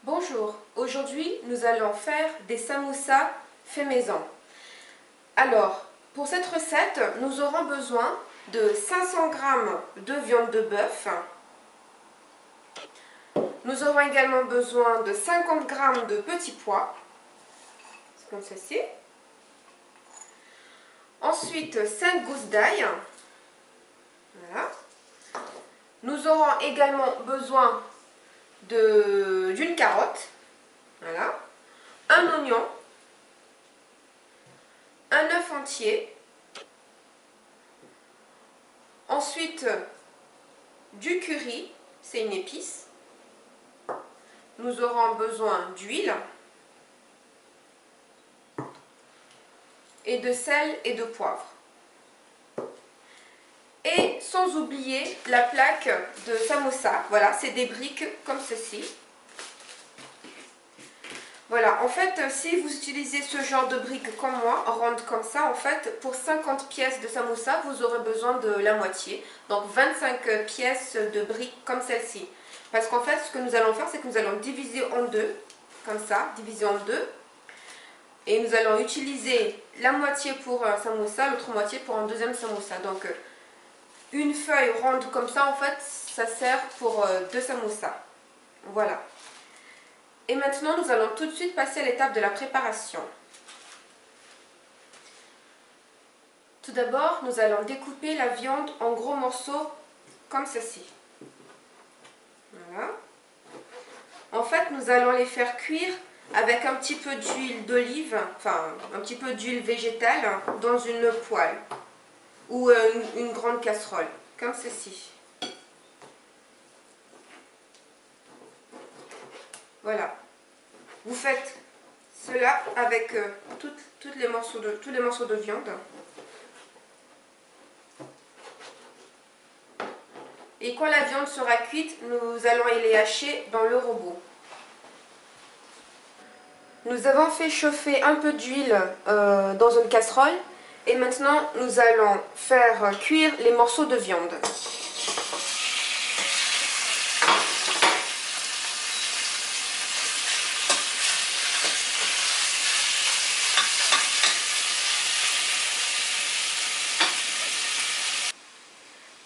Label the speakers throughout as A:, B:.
A: Bonjour, aujourd'hui nous allons faire des samoussas fait maison. Alors, pour cette recette, nous aurons besoin de 500 g de viande de bœuf. Nous aurons également besoin de 50 g de petits pois, comme ceci. Ensuite, 5 gousses d'ail. Voilà. Nous aurons également besoin d'une carotte, voilà, un oignon, un œuf entier, ensuite du curry, c'est une épice. Nous aurons besoin d'huile et de sel et de poivre. Et sans oublier la plaque de samosa, voilà, c'est des briques comme ceci. Voilà, en fait, si vous utilisez ce genre de briques comme moi, rondes comme ça, en fait, pour 50 pièces de samosa, vous aurez besoin de la moitié. Donc 25 pièces de briques comme celle-ci. Parce qu'en fait, ce que nous allons faire, c'est que nous allons diviser en deux, comme ça, diviser en deux. Et nous allons utiliser la moitié pour un samosa, l'autre moitié pour un deuxième samosa. Donc, une feuille ronde comme ça, en fait, ça sert pour deux samosas. Voilà. Et maintenant, nous allons tout de suite passer à l'étape de la préparation. Tout d'abord, nous allons découper la viande en gros morceaux comme ceci. Voilà. En fait, nous allons les faire cuire avec un petit peu d'huile d'olive, enfin un petit peu d'huile végétale dans une poêle ou une grande casserole, comme ceci. Voilà. Vous faites cela avec tous les morceaux de viande. Et quand la viande sera cuite, nous allons les hacher dans le robot. Nous avons fait chauffer un peu d'huile dans une casserole. Et maintenant, nous allons faire cuire les morceaux de viande.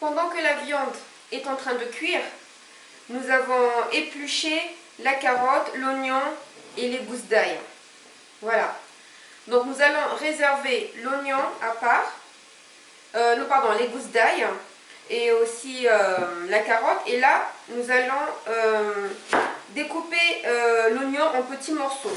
A: Pendant que la viande est en train de cuire, nous avons épluché la carotte, l'oignon et les gousses d'ail. Voilà. Donc nous allons réserver l'oignon à part, les gousses d'ail et aussi la carotte. Et là, nous allons découper l'oignon en petits morceaux.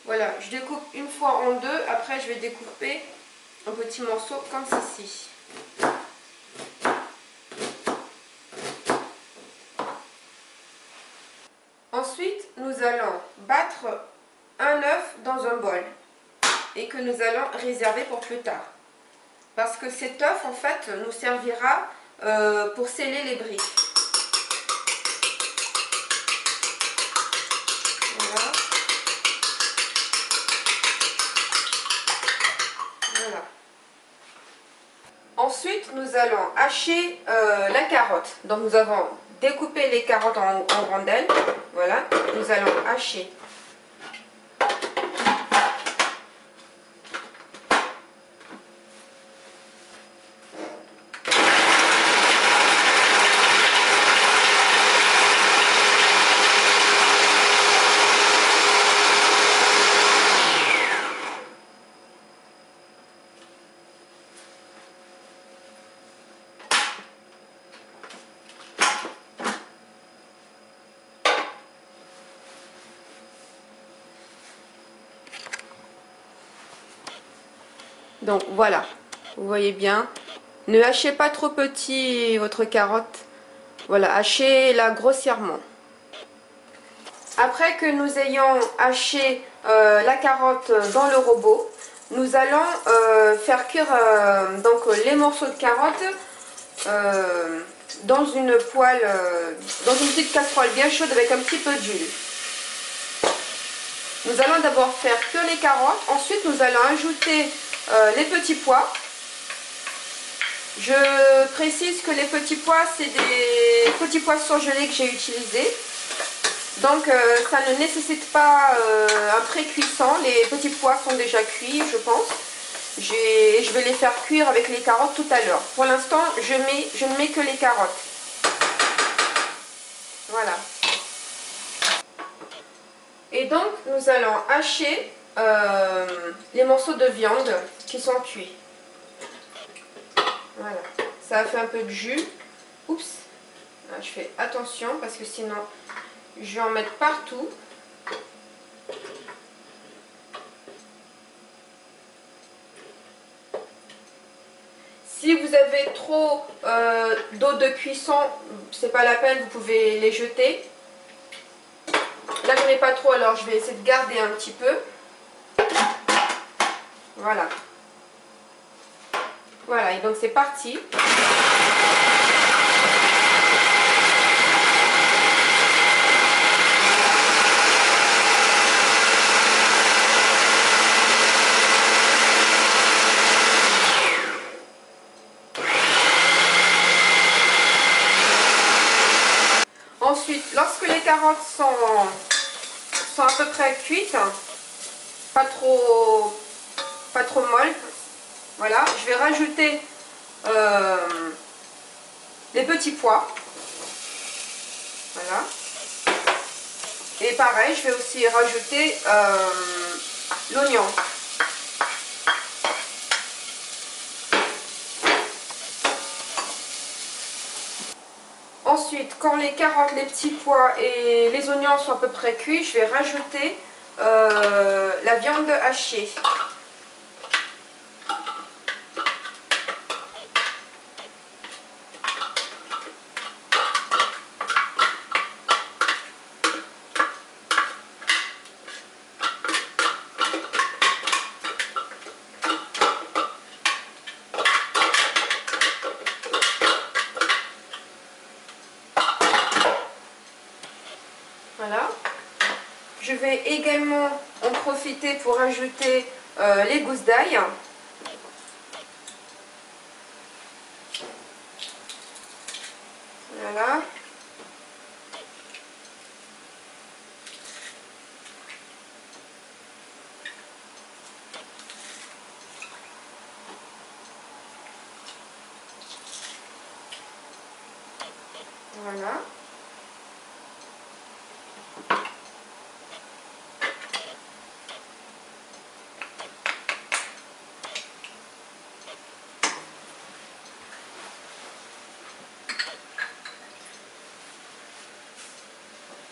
A: Voilà, je découpe une fois en deux, après je vais découper en petits morceaux comme ceci. Ensuite, nous allons battre un œuf dans un bol et que nous allons réserver pour plus tard. Parce que cet œuf, en fait, nous servira pour sceller les briques. Voilà. Voilà. Ensuite, nous allons hacher la carotte. Donc, nous avons découpé les carottes en rondelles. Voilà, nous allons hacher. Donc voilà, vous voyez bien. Ne hachez pas trop petit votre carotte. Voilà, hachez-la grossièrement. Après que nous ayons haché la carotte dans le robot, nous allons faire cuire donc les morceaux de carotte dans une poêle, dans une petite casserole bien chaude avec un petit peu d'huile. Nous allons d'abord faire cuire les carottes, ensuite nous allons ajouter les petits pois. Je précise que les petits pois, c'est des petits pois surgelés que j'ai utilisés. Donc ça ne nécessite pas un pré-cuisson. Les petits pois sont déjà cuits, je pense. Je vais les faire cuire avec les carottes tout à l'heure. Pour l'instant, je ne mets que les carottes. Voilà. Et donc, nous allons hacher les morceaux de viande qui sont cuits. Voilà. Ça a fait un peu de jus. Oups. Je fais attention parce que sinon, je vais en mettre partout. Si vous avez trop d'eau de cuisson, c'est pas la peine, vous pouvez les jeter. Là, j'en ai pas trop, alors je vais essayer de garder un petit peu. Voilà. Voilà, et donc c'est parti. Ensuite, lorsque les carottes sont à peu près cuites, pas trop molles, voilà, je vais rajouter les petits pois. Voilà. Et pareil, je vais aussi rajouter l'oignon. Ensuite, quand les carottes, les petits pois et les oignons sont à peu près cuits, je vais rajouter la viande hachée. Voilà. Je vais également en profiter pour ajouter les gousses d'ail. Voilà. Voilà.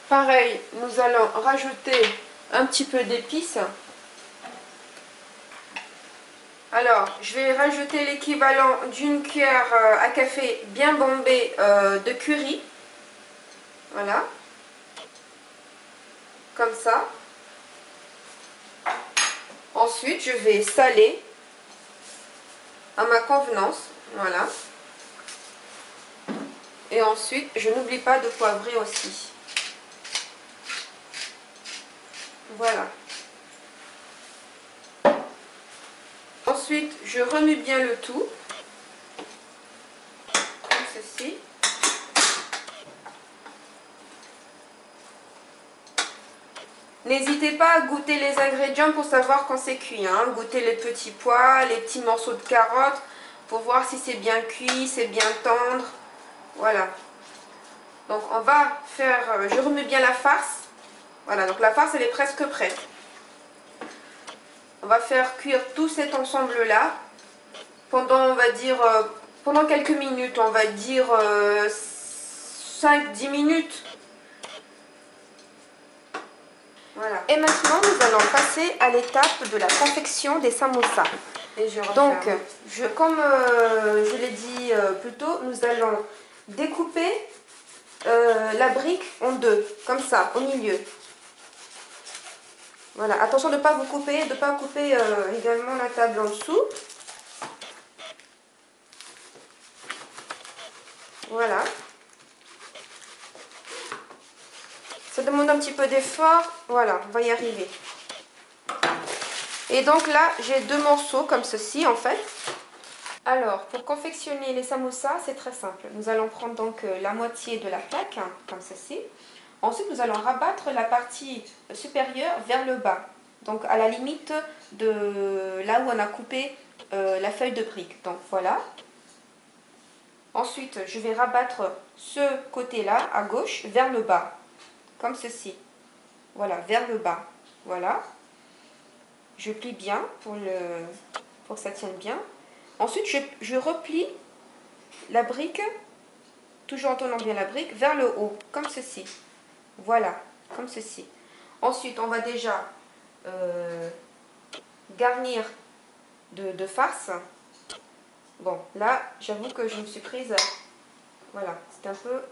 A: Pareil, nous allons rajouter un petit peu d'épices. Alors, je vais rajouter l'équivalent d'une cuillère à café bien bombée de curry. Voilà. Comme ça. Ensuite, je vais saler à ma convenance. Voilà. Et ensuite, je n'oublie pas de poivrer aussi. Voilà. Ensuite, je remue bien le tout. Comme ceci. N'hésitez pas à goûter les ingrédients pour savoir quand c'est cuit. Hein. Goûtez les petits pois, les petits morceaux de carottes pour voir si c'est bien cuit, c'est bien tendre. Voilà. Donc on va faire, je remue bien la farce. Voilà, donc la farce elle est presque prête. On va faire cuire tout cet ensemble là pendant, on va dire, pendant quelques minutes, on va dire 5-10 minutes. Voilà. Et maintenant nous allons passer à l'étape de la confection des samosas. Donc, comme je l'ai dit plus tôt, nous allons découper la brique en deux, comme ça, au milieu. Voilà, attention de ne pas vous couper, de ne pas couper également la table en dessous. Voilà. Ça demande un petit peu d'effort. Voilà, on va y arriver. Et donc là, j'ai deux morceaux comme ceci en fait. Alors, pour confectionner les samoussas, c'est très simple. Nous allons prendre donc la moitié de la plaque, hein, comme ceci. Ensuite, nous allons rabattre la partie supérieure vers le bas. Donc, à la limite de là où on a coupé la feuille de brique. Donc, voilà. Ensuite, je vais rabattre ce côté-là, à gauche, vers le bas. Comme ceci. Voilà, vers le bas. Voilà. Je plie bien pour que ça tienne bien. Ensuite, je replie la brique, toujours en tournant bien la brique, vers le haut, comme ceci. Voilà, comme ceci. Ensuite, on va déjà garnir de farce. Bon, là, j'avoue que je me suis prise... Voilà, c'est un peu...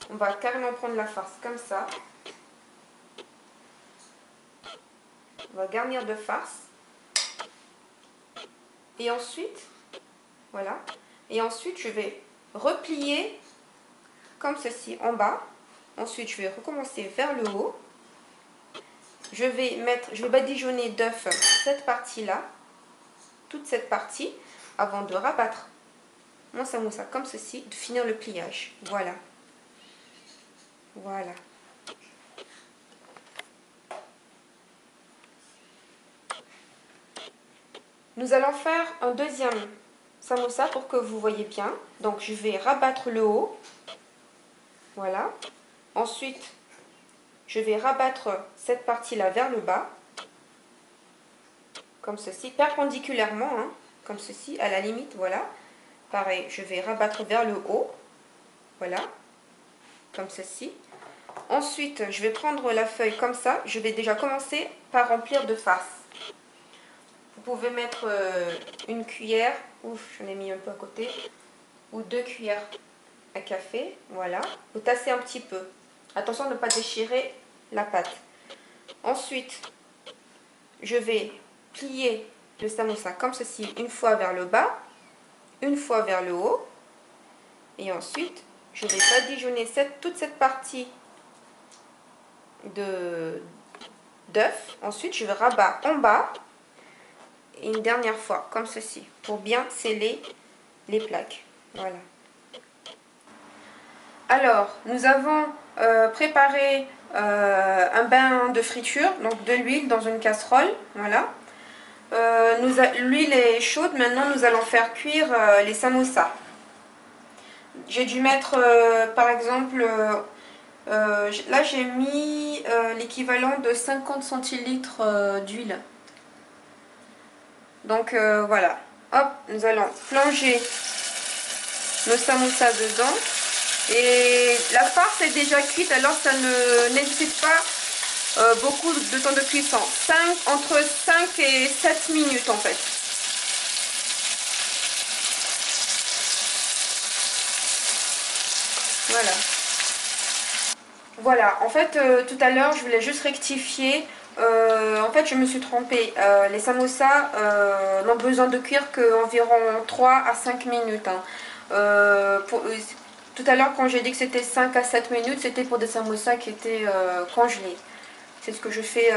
A: On va carrément prendre la farce comme ça. On va garnir de farce. Et ensuite, voilà. Et ensuite, je vais replier comme ceci en bas. Ensuite, je vais recommencer vers le haut. Je vais badigeonner d'œuf cette partie-là, toute cette partie, avant de rabattre mon samoussa comme ceci, de finir le pliage. Voilà. Voilà. Nous allons faire un deuxième samoussa pour que vous voyez bien. Donc je vais rabattre le haut. Voilà. Ensuite, je vais rabattre cette partie-là vers le bas. Comme ceci, perpendiculairement, hein, comme ceci, à la limite, voilà. Pareil, je vais rabattre vers le haut. Voilà. Comme ceci. Ensuite, je vais prendre la feuille comme ça. Je vais déjà commencer par remplir de farce. Vous pouvez mettre une cuillère, ouf, j'en ai mis un peu à côté, ou 2 cuillères à café, voilà. Vous tassez un petit peu. Attention à ne pas déchirer la pâte. Ensuite, je vais plier le samoussa comme ceci, une fois vers le bas, une fois vers le haut. Et ensuite, je vais badigeonner toute cette partie d'œuf. Ensuite, je vais rabattre en bas. Et une dernière fois, comme ceci, pour bien sceller les plaques. Voilà. Alors, nous avons préparé un bain de friture, donc de l'huile dans une casserole. Voilà. L'huile est chaude, maintenant nous allons faire cuire les samoussas. J'ai dû mettre, par exemple, là j'ai mis l'équivalent de 50 centilitres d'huile. Donc voilà, hop, nous allons plonger nos samoussas dedans. Et la farce est déjà cuite, alors ça ne nécessite pas beaucoup de temps de cuisson. Entre 5 et 7 minutes en fait. Voilà. Voilà, en fait tout à l'heure je voulais juste rectifier. En fait je me suis trompée, les samoussas n'ont besoin de cuire qu'environ 3 à 5 minutes. Hein. Tout à l'heure quand j'ai dit que c'était 5 à 7 minutes, c'était pour des samoussas qui étaient congelés. C'est ce que je fais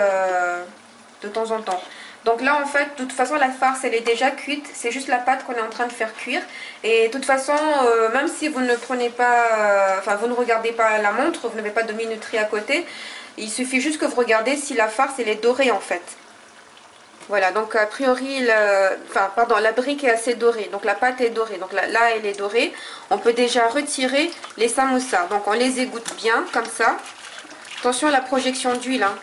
A: de temps en temps. Donc là en fait, de toute façon la farce elle est déjà cuite, c'est juste la pâte qu'on est en train de faire cuire. Et de toute façon, même si vous ne prenez pas, vous ne regardez pas la montre, vous n'avez pas de minuterie à côté, il suffit juste que vous regardez si la farce elle est dorée en fait. Voilà, donc a priori, la brique est assez dorée, donc la pâte est dorée. Donc là elle est dorée, on peut déjà retirer les samoussas. Donc on les égoutte bien comme ça. Attention à la projection d'huile, hein,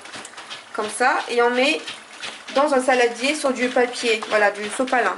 A: comme ça, et on met dans un saladier sur du papier, voilà, du sopalin.